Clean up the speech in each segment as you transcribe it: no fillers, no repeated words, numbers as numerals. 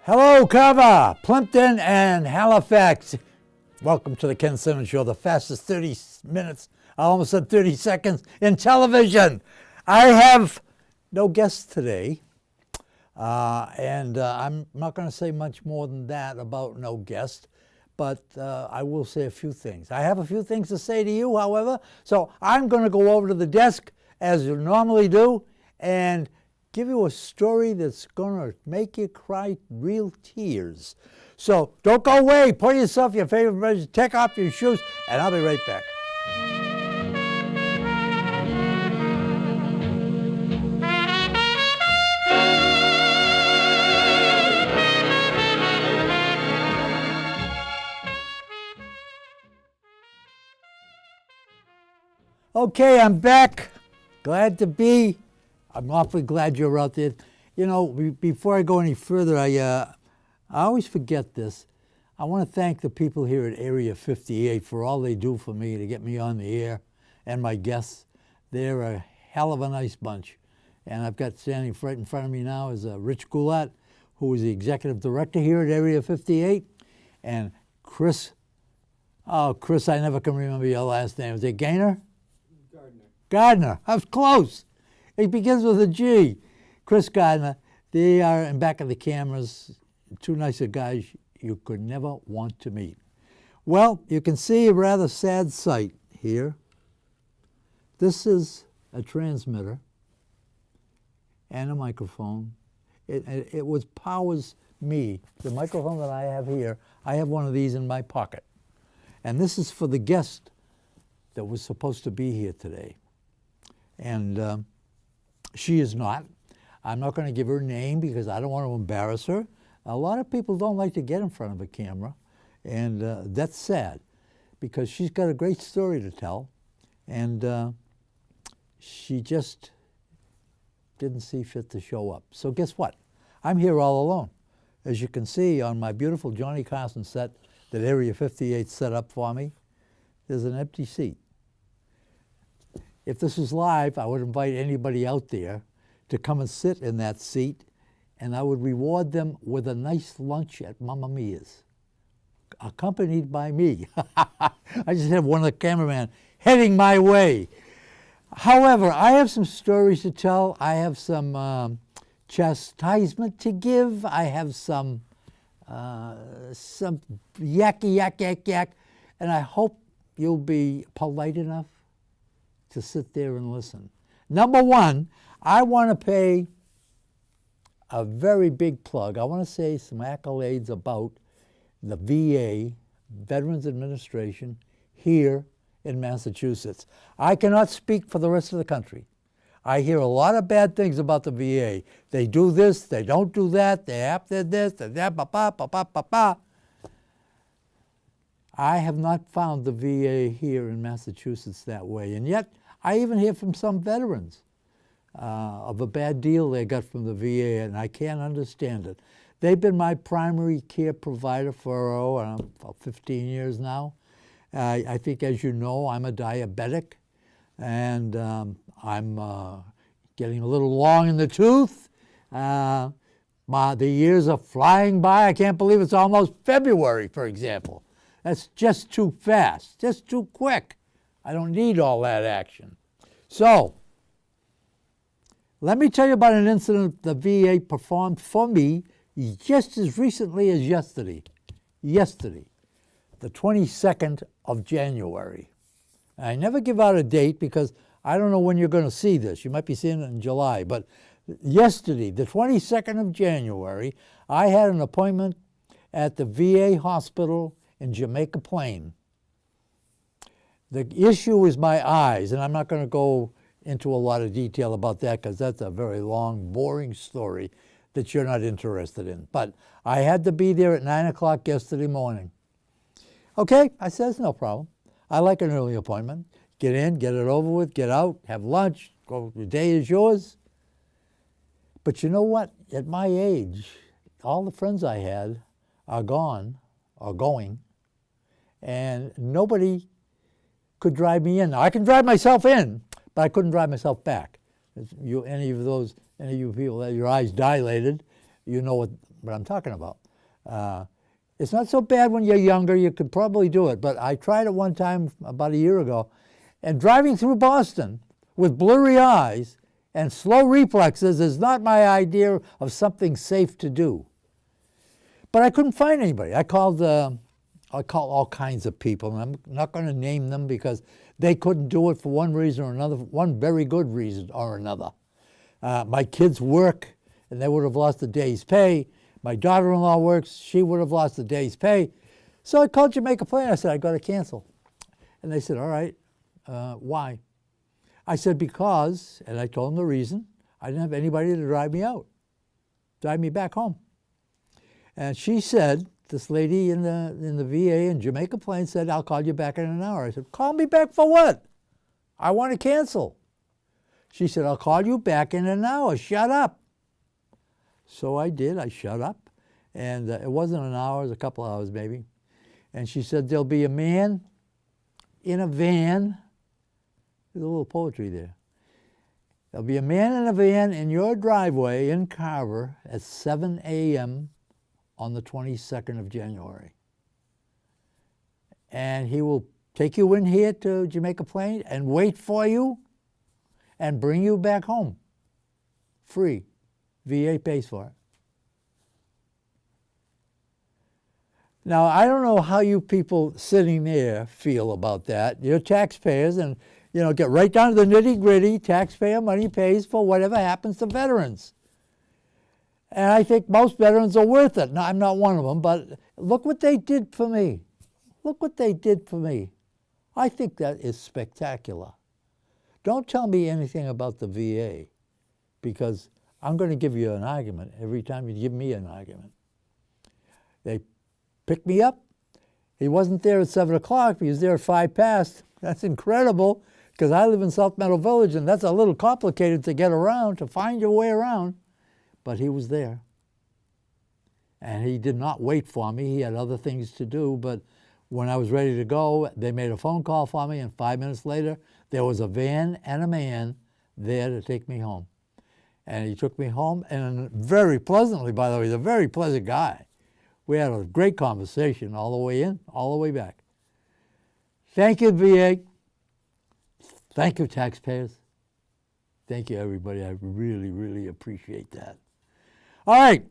Hello, Carver, Plimpton, and Halifax. Welcome to the Ken Simmons Show, the fastest 30 minutes, I almost said 30 seconds, in television. I have no guests today, and I'm not going to say much more than that about no guest, but I will say a few things. I have a few things to say to you, however, so I'm going to go over to the desk, as you normally do, and give you a story that's going to make you cry real tears. So don't go away. Pour yourself your favorite beverage, take off your shoes, and I'll be right back. Okay, I'm back. Glad to be. I'm awfully glad you're out there. You know, before I go any further, I always forget this. I want to thank the people here at Area 58 for all they do for me to get me on the air, and my guests. They're a hell of a nice bunch. And I've got standing right in front of me now is Rich Goulat, who is the executive director here at Area 58, and Chris. Oh, Chris, I never can remember your last name. Is it Gaynor? Gardner. I was close. It begins with a G. Chris Gardner. They are in back of the cameras, two nicer guys you could never want to meet. Well, you can see a rather sad sight here. This is a transmitter and a microphone. It was powers me. The microphone that I have here, I have one of these in my pocket. And this is for the guest that was supposed to be here today. And she is not. I'm not going to give her name because I don't want to embarrass her. A lot of people don't like to get in front of a camera, and that's sad because she's got a great story to tell, and she just didn't see fit to show up. So guess what? I'm here all alone. As you can see on my beautiful Johnny Carson set that Area 58 set up for me, there's an empty seat. If this was live, I would invite anybody out there to come and sit in that seat, and I would reward them with a nice lunch at Mamma Mia's, accompanied by me. I just have one of the cameramen heading my way. However, I have some stories to tell. I have some chastisement to give. I have some yak, and I hope you'll be polite enough to sit there and listen. Number one, I want to pay a very big plug. I want to say some accolades about the VA, Veterans Administration, here in Massachusetts. I cannot speak for the rest of the country. I hear a lot of bad things about the VA. They do this, they don't do that, they have to this, they that, ba. I have not found the VA here in Massachusetts that way, and yet I even hear from some veterans of a bad deal they got from the VA, and I can't understand it. They've been my primary care provider for 15 years now. I think, as you know, I'm a diabetic, and I'm getting a little long in the tooth. The years are flying by. I can't believe it's almost February, for example. That's just too fast, just too quick. I don't need all that action. So, let me tell you about an incident the VA performed for me just as recently as yesterday. Yesterday, the 22nd of January. I never give out a date because I don't know when you're going to see this. You might be seeing it in July. But yesterday, the 22nd of January, I had an appointment at the VA hospital in Jamaica Plain. The issue is my eyes, and I'm not going to go into a lot of detail about that because that's a very long, boring story that you're not interested in. But I had to be there at 9 o'clock yesterday morning. Okay, I said, no problem. I like an early appointment. Get in, get it over with, get out, have lunch, go, the day is yours. But you know what? At my age, all the friends I had are gone, are going, and nobody could drive me in. Now, I can drive myself in, but I couldn't drive myself back. Any of you people that your eyes dilated, you know what I'm talking about. It's not so bad when you're younger. You could probably do it. But I tried it one time about a year ago, and driving through Boston with blurry eyes and slow reflexes is not my idea of something safe to do. But I couldn't find anybody. I called all kinds of people, and I'm not going to name them because they couldn't do it for one reason or another, one very good reason or another. My kids work, and they would have lost a day's pay. My daughter-in-law works, she would have lost a day's pay. So I called Jamaica Plain. I said, I got to cancel. And they said, all right, why? I said, because, and I told them the reason, I didn't have anybody to drive me back home. And she said, this lady in the VA in Jamaica Plain said, I'll call you back in an hour. I said, call me back for what? I want to cancel. She said, I'll call you back in an hour. Shut up. So I did. I shut up. And it wasn't an hour. It was a couple hours maybe. And she said, there'll be a man in a van. There's a little poetry there. There'll be a man in a van in your driveway in Carver at 7 a.m. on the 22nd of January. And he will take you in here to Jamaica Plain and wait for you and bring you back home. Free. VA pays for it. Now, I don't know how you people sitting there feel about that. You're taxpayers and, get right down to the nitty-gritty. Taxpayer money pays for whatever happens to veterans. And I think most veterans are worth it. Now, I'm not one of them, but look what they did for me. Look what they did for me. I think that is spectacular. Don't tell me anything about the VA, because I'm going to give you an argument every time you give me an argument. They picked me up. He wasn't there at 7 o'clock. He was there at 5 past. That's incredible, because I live in South Meadow Village, and that's a little complicated to get around, to find your way around. But he was there. And he did not wait for me. He had other things to do. But when I was ready to go, they made a phone call for me, and 5 minutes later, there was a van and a man there to take me home. And he took me home, and very pleasantly, by the way, he's a very pleasant guy. We had a great conversation all the way in, all the way back. Thank you, VA. Thank you, taxpayers. Thank you, everybody. I really, really appreciate that. All right.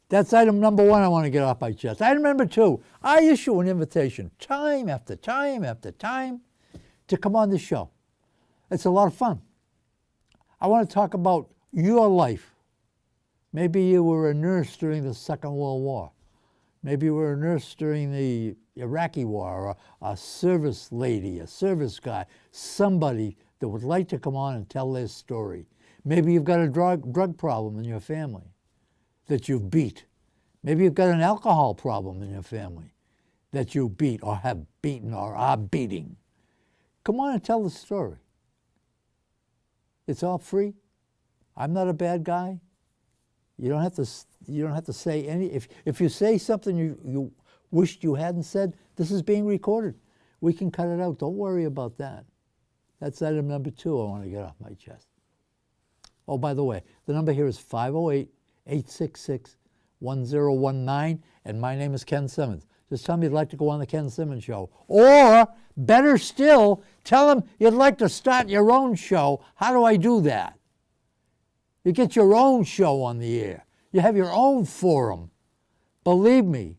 That's item number 1 I want to get off my chest. Item number 2, I issue an invitation time after time after time to come on the show. It's a lot of fun. I want to talk about your life. Maybe you were a nurse during the Second World War. Maybe you were a nurse during the Iraqi War, or a service lady, a service guy, somebody that would like to come on and tell their story. Maybe you've got a drug problem in your family that you've beat. Maybe you've got an alcohol problem in your family that you beat or have beaten or are beating. Come on and tell the story. It's all free. I'm not a bad guy. You don't have to say any. If you say something you wished you hadn't said, this is being recorded. We can cut it out. Don't worry about that. That's item number 2 I want to get off my chest. Oh, by the way, the number here is 508-866-1019, and my name is Ken Simmons. Just tell me you'd like to go on the Ken Simmons Show. Or, better still, tell them you'd like to start your own show. How do I do that? You get your own show on the air. You have your own forum. Believe me,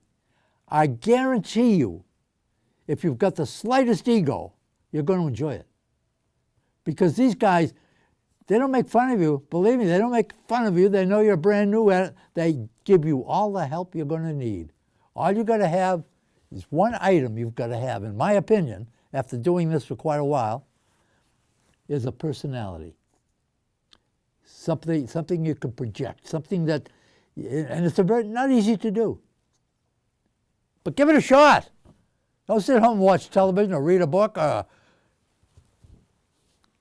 I guarantee you, if you've got the slightest ego, you're going to enjoy it. Because these guys, they don't make fun of you. Believe me, they don't make fun of you. They know you're brand new at it. They give you all the help you're going to need. All you got to have is one item you've got to have, in my opinion, after doing this for quite a while, is a personality. Something you can project, something that, and it's not easy to do. But give it a shot. Don't sit home and watch television or read a book or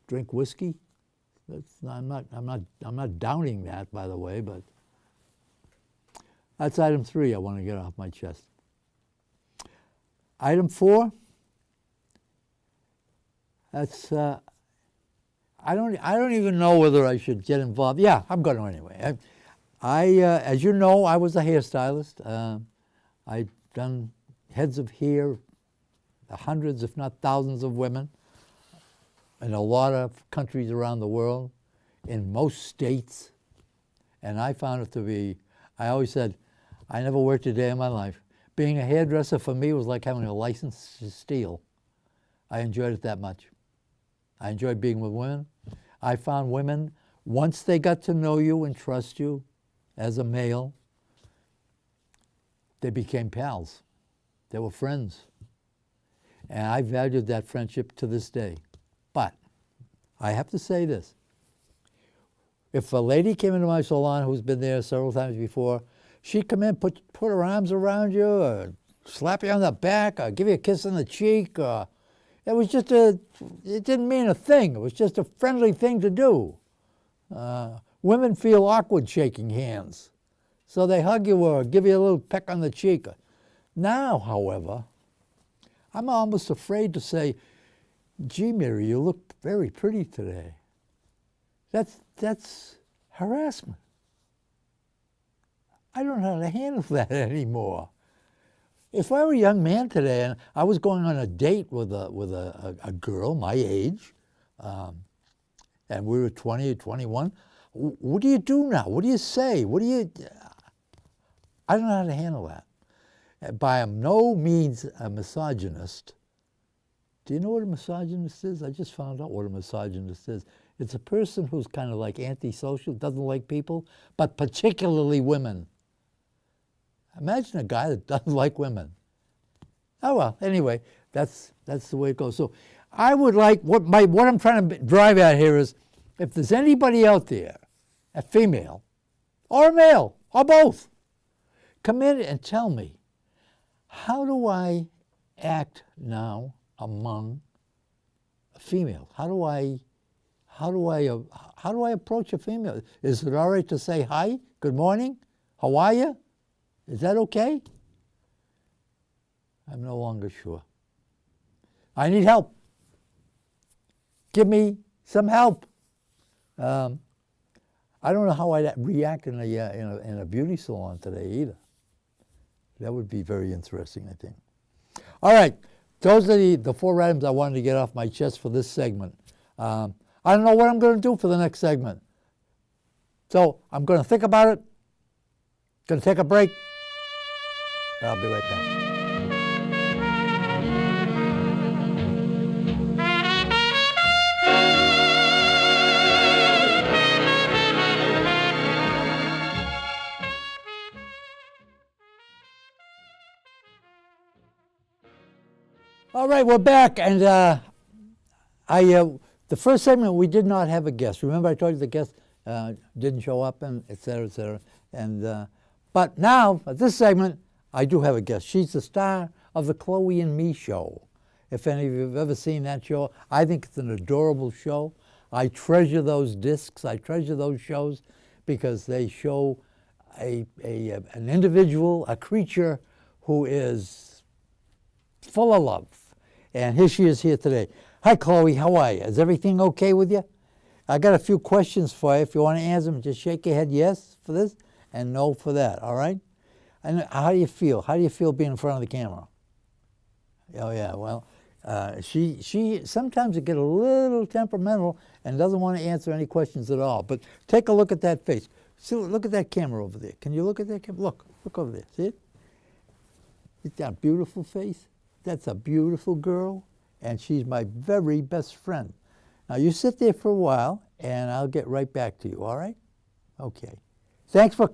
drink whiskey. I'm not downing that, by the way, but that's item 3 I want to get off my chest. Item 4, that's I don't even know whether I should get involved. Yeah, I'm going to anyway. As you know, I was a hairstylist. I've done heads of hair, hundreds, if not thousands of women in a lot of countries around the world, in most states. And I found it to be, I always said, I never worked a day in my life. Being a hairdresser for me was like having a license to steal. I enjoyed it that much. I enjoyed being with women. I found women, once they got to know you and trust you as a male, they became pals. They were friends. And I valued that friendship to this day. But I have to say this. If a lady came into my salon who's been there several times before, she'd come in, put her arms around you, or slap you on the back, or give you a kiss on the cheek. It was just it didn't mean a thing. It was just a friendly thing to do. Women feel awkward shaking hands, so they hug you or give you a little peck on the cheek. Now, however, I'm almost afraid to say, gee, Mary, you look very pretty today. That's harassment. I don't know how to handle that anymore. If I were a young man today and I was going on a date with a girl my age, and we were 20 or 21, what do you do now? What do you say? I don't know how to handle that. By no means a misogynist. Do you know what a misogynist is? I just found out what a misogynist is. It's a person who's kind of like antisocial, doesn't like people, but particularly women. Imagine a guy that doesn't like women. Oh well, anyway, that's the way it goes. So I would like, what I'm trying to drive at here is, if there's anybody out there, a female, or a male, or both, come in and tell me, how do I act now among a female? How do I approach a female? Is it all right to say hi, good morning, how are you? Is that okay? I'm no longer sure. I need help. Give me some help. I don't know how I'd react in a beauty salon today either. That would be very interesting, I think. All right, those are the four items I wanted to get off my chest for this segment. I don't know what I'm going to do for the next segment. So I'm going to think about it. Going to take a break. I'll be right back. All right, we're back, and the first segment we did not have a guest. Remember, I told you the guest didn't show up, and et cetera, et cetera. And but now at this segment, I do have a guest. She's the star of the Chloe and Me show. If any of you have ever seen that show, I think it's an adorable show. I treasure those discs. I treasure those shows because they show an individual, a creature who is full of love. And here she is here today. Hi, Chloe. How are you? Is everything okay with you? I got a few questions for you. If you want to answer them, just shake your head yes for this and no for that, all right? And how do you feel? How do you feel being in front of the camera? Oh, yeah, well, she sometimes it get a little temperamental and doesn't want to answer any questions at all. But take a look at that face. See, look at that camera over there. Can you look at that camera? Look over there. See it? It's that beautiful face. That's a beautiful girl, and she's my very best friend. Now, you sit there for a while, and I'll get right back to you, all right? Okay. Thanks for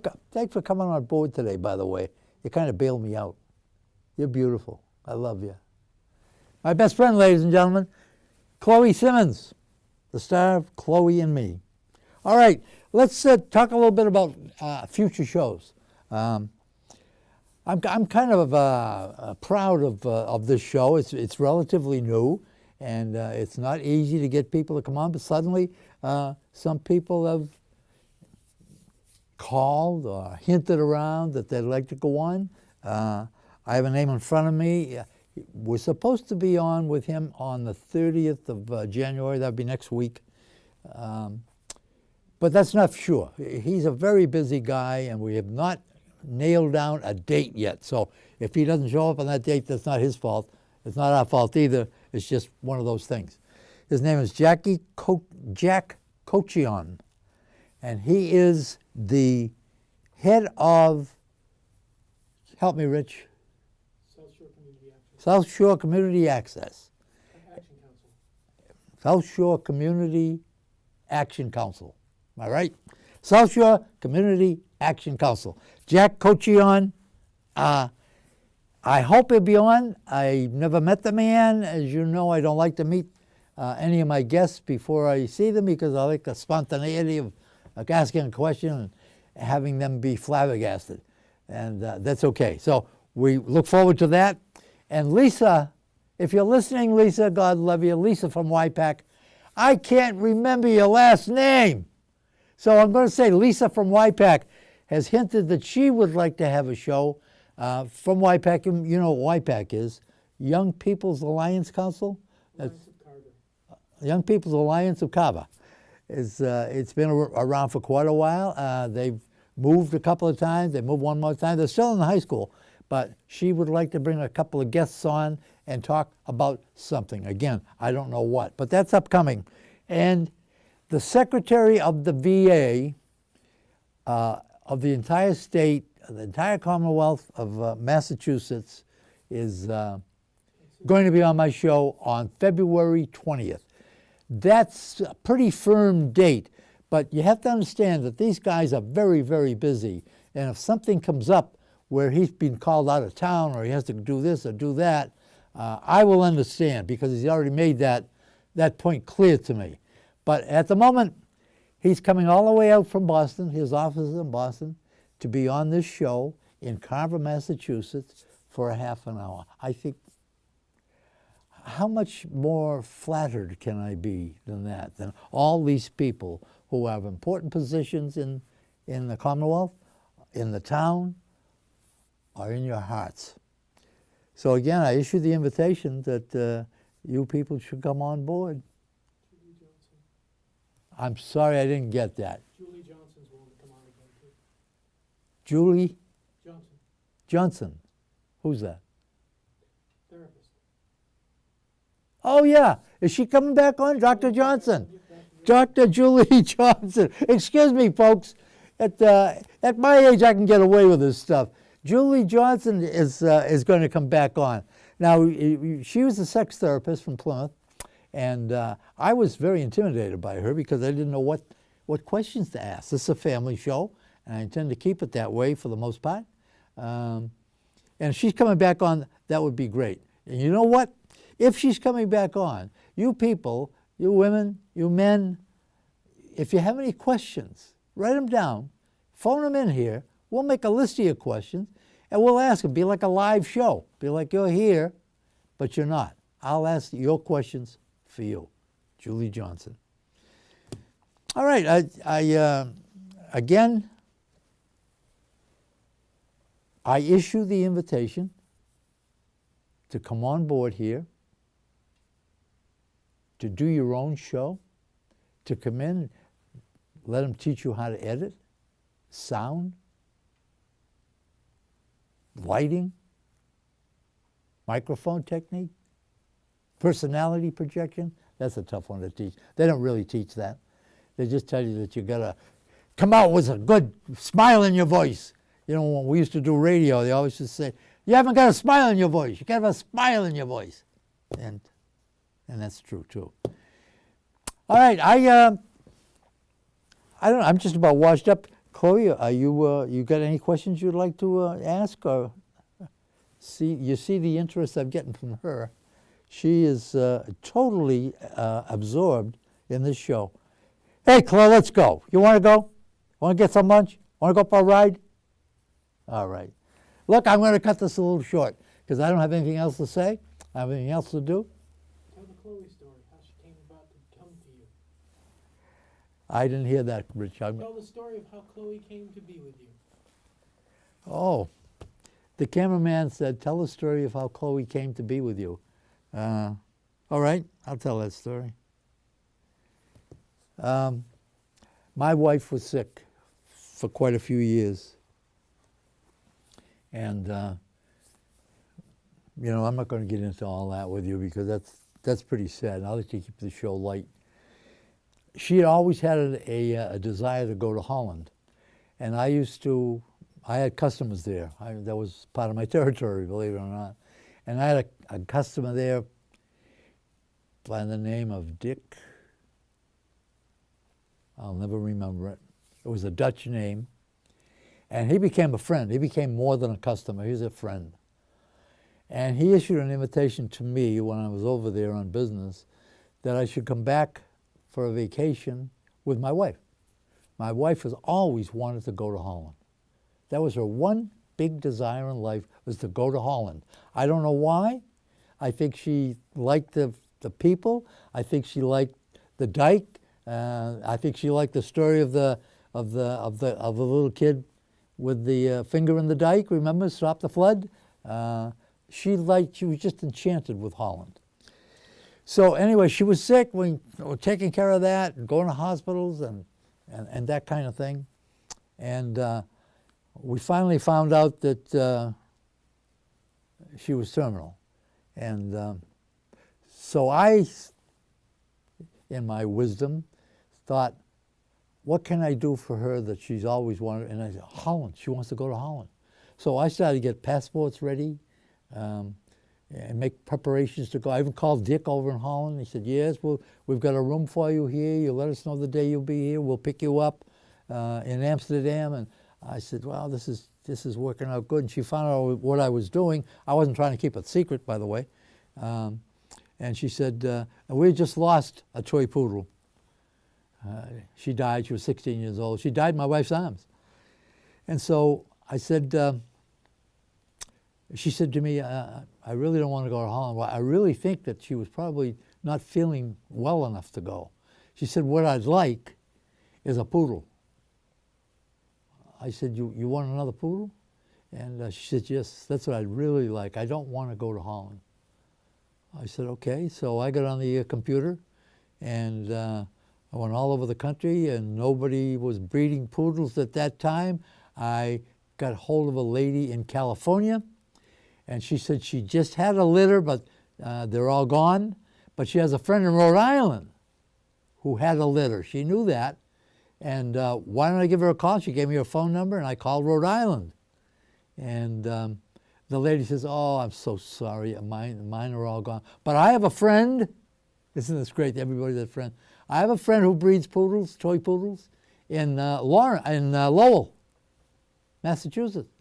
coming on board today, by the way. You kind of bailed me out. You're beautiful. I love you. My best friend, ladies and gentlemen, Chloe Simmons, the star of Chloe and Me. All right, let's talk a little bit about future shows. I'm kind of proud of this show. It's relatively new, and it's not easy to get people to come on, but suddenly some people have called or hinted around that they'd like to go on. I have a name in front of me. We're supposed to be on with him on the 30th of January. That'd be next week. But that's not sure. He's a very busy guy, and we have not nailed down a date yet. So if he doesn't show up on that date, that's not his fault. It's not our fault either. It's just one of those things. His name is Jack Kochion, and he is the head of, help me, Rich. South Shore Community Access. Action Council. South Shore Community Action Council. Am I right? South Shore Community Action Council. Jack Kochion. I hope he'll be on. I never met the man. As you know, I don't like to meet any of my guests before I see them because I like the spontaneity of asking a question and having them be flabbergasted. And that's okay. So we look forward to that. And Lisa, if you're listening, Lisa, God love you, Lisa from YPAC, I can't remember your last name. So I'm going to say Lisa from YPAC has hinted that she would like to have a show from YPAC. You know what YPAC is, Young People's Alliance Council? Alliance of Carver. Young People's Alliance of Carver. It's been around for quite a while. They've moved a couple of times. They moved one more time. They're still in the high school. But she would like to bring a couple of guests on and talk about something. Again, I don't know what, but that's upcoming. And the Secretary of the VA of the entire state, the entire Commonwealth of Massachusetts is going to be on my show on February 20th. That's a pretty firm date, but you have to understand that these guys are very, very busy. And if something comes up where he's been called out of town or he has to do this or do that, I will understand because he's already made that point clear to me. But at the moment, he's coming all the way out from Boston, his office is in Boston, to be on this show in Carver, Massachusetts for a half an hour. I think, how much more flattered can I be than that, than all these people who have important positions in the Commonwealth, in the town, are in your hearts. So again, I issue the invitation that you people should come on board. Julie Johnson. I'm sorry I didn't get that. Julie Johnson's willing to come on again too. Julie Johnson, Johnson. Who's that? therapist. Oh yeah, is she coming back on? Dr. Johnson. Dr. Julie Johnson. Excuse me, folks. At my age, I can get away with this stuff. Julie Johnson is going to come back on. Now, she was a sex therapist from Plymouth, and I was very intimidated by her because I didn't know what questions to ask. This is a family show, and I intend to keep it that way for the most part. And if she's coming back on, that would be great. And you know what? If she's coming back on, you people, you women, you men, if you have any questions, write them down, phone them in here. We'll make a list of your questions, and we'll ask them. Be like a live show. Be like you're here, but you're not. I'll ask your questions for you. Julie Johnson. All right. Again, I issue the invitation to come on board here, to do your own show, to come in, let them teach you how to edit, sound, lighting, microphone technique, personality projection. That's a tough one to teach. They don't really teach that. They just tell you that you gotta come out with a good smile in your voice. You know, when we used to do radio, they always used to say, you haven't got a smile in your voice. You gotta have a smile in your voice. And that's true too. All right, I don't know, I'm just about washed up. Chloe, are you got any questions you'd like to ask? Or you see the interest I'm getting from her. She is totally absorbed in this show. Hey, Chloe, let's go. You want to go? Want to get some lunch? Want to go for a ride? All right. Look, I'm going to cut this a little short because I don't have anything else to say. I have anything else to do. Tell the Chloe story, how she came about to come to you. I didn't hear that, Rich. Tell the story of how Chloe came to be with you. Oh, the cameraman said, tell the story of how Chloe came to be with you. All right, I'll tell that story. my wife was sick for quite a few years. And, you know, I'm not going to get into all that with you because that's pretty sad. I'll let you keep the show light. She had always had a desire to go to Holland. And I had customers there. That was part of my territory, believe it or not. And I had a customer there by the name of Dick. I'll never remember it. It was a Dutch name. And he became a friend. He became more than a customer. He was a friend. And he issued an invitation to me when I was over there on business that I should come back for a vacation with my wife. My wife has always wanted to go to Holland. That was her one big desire in life, was to go to Holland. I don't know why. I think she liked the people. I think she liked the dike. I think she liked the story of the little kid with the finger in the dike. Remember, Stop the Flood? She was just enchanted with Holland. So anyway, she was sick. We were taking care of that and going to hospitals and that kind of thing. And we finally found out that she was terminal. And so I, in my wisdom, thought, what can I do for her that she's always wanted? And I said, Holland. She wants to go to Holland. So I started to get passports ready and make preparations to go. I even called Dick over in Holland. He said, yes, we've got a room for you here. You let us know the day you'll be here. We'll pick you up in Amsterdam. And I said, well, this is working out good. And she found out what I was doing. I wasn't trying to keep it secret, by the way. And she said, we just lost a toy poodle. She died. She was 16 years old. She died in my wife's arms. And so I said, she said to me, I really don't want to go to Holland. Well, I really think that she was probably not feeling well enough to go. She said, what I'd like is a poodle. I said, you want another poodle? And she said, yes, that's what I'd really like. I don't want to go to Holland. I said, okay. So I got on the computer and I went all over the country and nobody was breeding poodles at that time. I got hold of a lady in California and she said she just had a litter, but they're all gone. But she has a friend in Rhode Island who had a litter. She knew that. And why don't I give her a call? She gave me her phone number and I called Rhode Island. And the lady says, oh, I'm so sorry, mine are all gone. But I have a friend, isn't this great, everybody's a friend. I have a friend who breeds poodles, toy poodles, in Lowell, Massachusetts.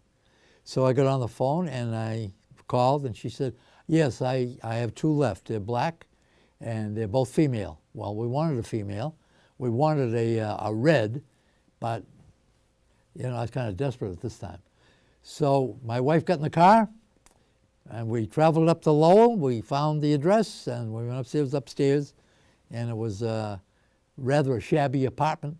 So I got on the phone and I called and she said, yes, I have two left. They're black and they're both female. Well, we wanted a female. We wanted a red, but you know, I was kind of desperate at this time. So my wife got in the car and we traveled up to Lowell. We found the address and we went upstairs and it was rather a shabby apartment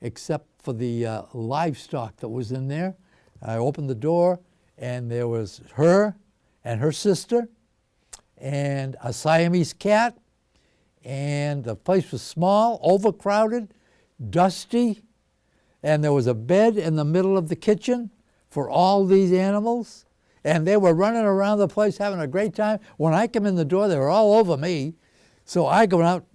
except for the livestock that was in there. I opened the door and there was her and her sister and a Siamese cat, and the place was small, overcrowded, dusty, and there was a bed in the middle of the kitchen for all these animals, and they were running around the place having a great time. When I come in the door, they were all over me. So I go out,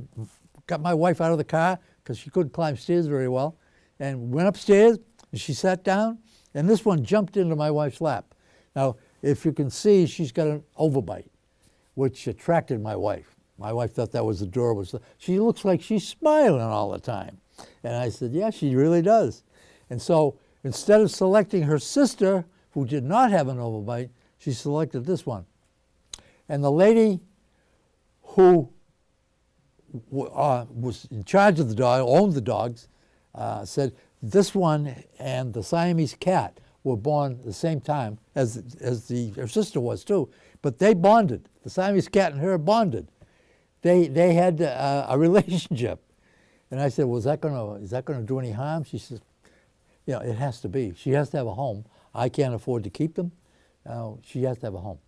got my wife out of the car because she couldn't climb stairs very well, and went upstairs, and she sat down, and this one jumped into my wife's lap. Now, if you can see, she's got an overbite, which attracted my wife. My wife thought that was adorable. She looks like she's smiling all the time. And I said, yeah, she really does. And so instead of selecting her sister, who did not have an overbite, she selected this one. And the lady who was in charge of the dog, owned the dogs, said this one and the Siamese cat were born the same time as her sister was too. But they bonded. The Siamese cat and her bonded. They had a relationship. And I said, well, is that gonna do any harm? She says, yeah, it has to be. She has to have a home. I can't afford to keep them. She has to have a home.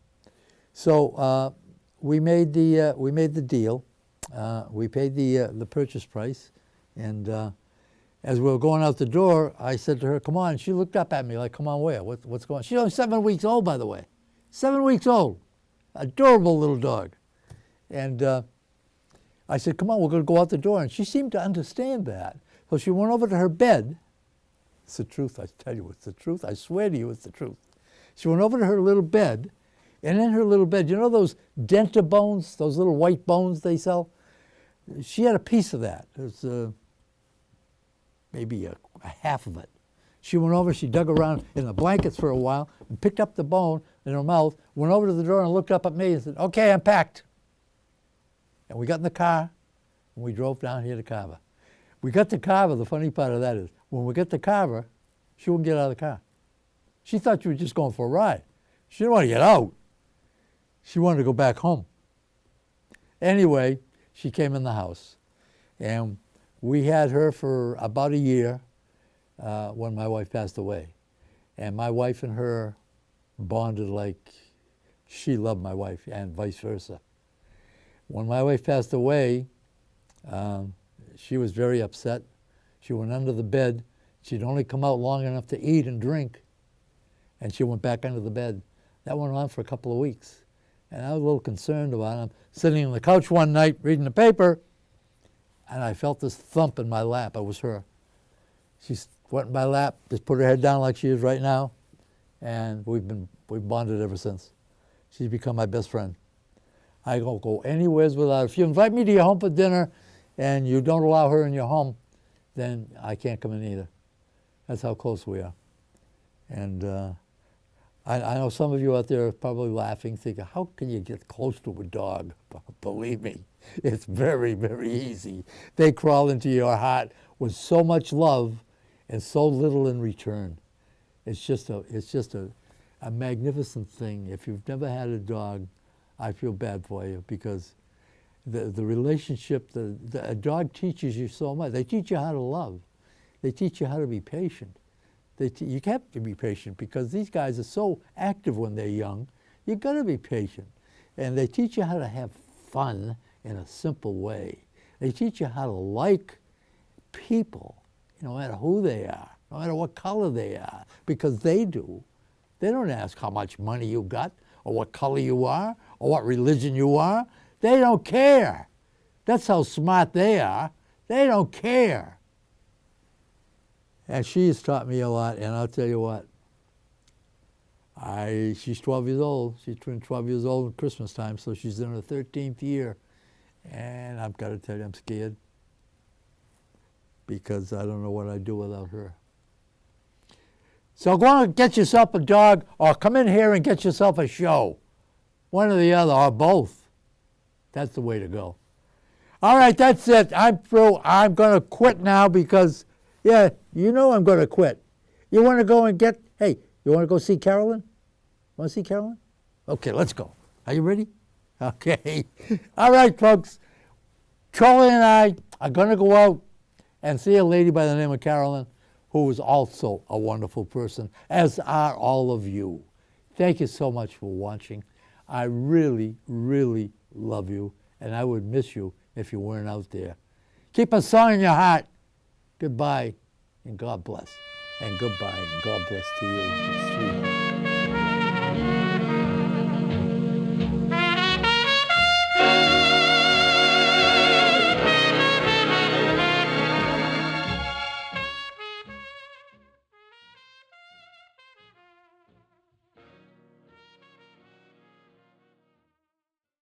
So we made the deal. We paid the purchase price, and As we were going out the door, I said to her, come on. She looked up at me like, come on where? What's going on? She's only 7 weeks old, by the way. 7 weeks old. Adorable little dog. And I said, come on, we're going to go out the door. And she seemed to understand that. So she went over to her bed. It's the truth, I tell you, it's the truth. I swear to you, it's the truth. She went over to her little bed, and in her little bed, you know those denta bones, those little white bones they sell? She had a piece of that. There's maybe a half of it. She went over, she dug around in the blankets for a while, and picked up the bone in her mouth, went over to the door and looked up at me and said, okay, I'm packed. And we got in the car, and we drove down here to Carver. We got to Carver. The funny part of that is, when we got to Carver, she wouldn't get out of the car. She thought you were just going for a ride. She didn't want to get out. She wanted to go back home. Anyway, she came in the house, and we had her for about a year when my wife passed away. And my wife and her bonded like she loved my wife, and vice versa. When my wife passed away, she was very upset. She went under the bed. She'd only come out long enough to eat and drink, and she went back under the bed. That went on for a couple of weeks, and I was a little concerned about it. I'm sitting on the couch one night reading the paper, and I felt this thump in my lap. It was her. She went in my lap, just put her head down like she is right now, and we've bonded ever since. She's become my best friend. I don't go anywhere without her. If you invite me to your home for dinner and you don't allow her in your home, then I can't come in either. That's how close we are. And I know some of you out there are probably laughing, thinking, how can you get close to a dog? Believe me, it's very, very easy. They crawl into your heart with so much love and so little in return. It's just a magnificent thing. If you've never had a dog, I feel bad for you, because the relationship, a dog teaches you so much. They teach you how to love. They teach you how to be patient. You have to be patient because these guys are so active when they're young. You've got to be patient. And they teach you how to have fun in a simple way. They teach you how to like people, no matter who they are, no matter what color they are, because they do. They don't ask how much money you got or what color you are or what religion you are. They don't care. That's how smart they are. They don't care. And she has taught me a lot, and I'll tell you what, she's 12 years old. She's turned 12 years old at Christmas time, so she's in her 13th year. And I've got to tell you, I'm scared, because I don't know what I'd do without her. So go on and get yourself a dog, or come in here and get yourself a show. One or the other, or both. That's the way to go. All right, that's it. I'm through. I'm going to quit now because, yeah, you know I'm going to quit. You want to go and get, hey, you want to go see Carolyn? Want to see Carolyn? Okay, let's go. Are you ready? Okay. All right, folks. Charlie and I are going to go out and see a lady by the name of Carolyn, who is also a wonderful person, as are all of you. Thank you so much for watching. I really, really love you, and I would miss you if you weren't out there. Keep a song in your heart. Goodbye, and God bless. And goodbye, and God bless to you, sweetheart.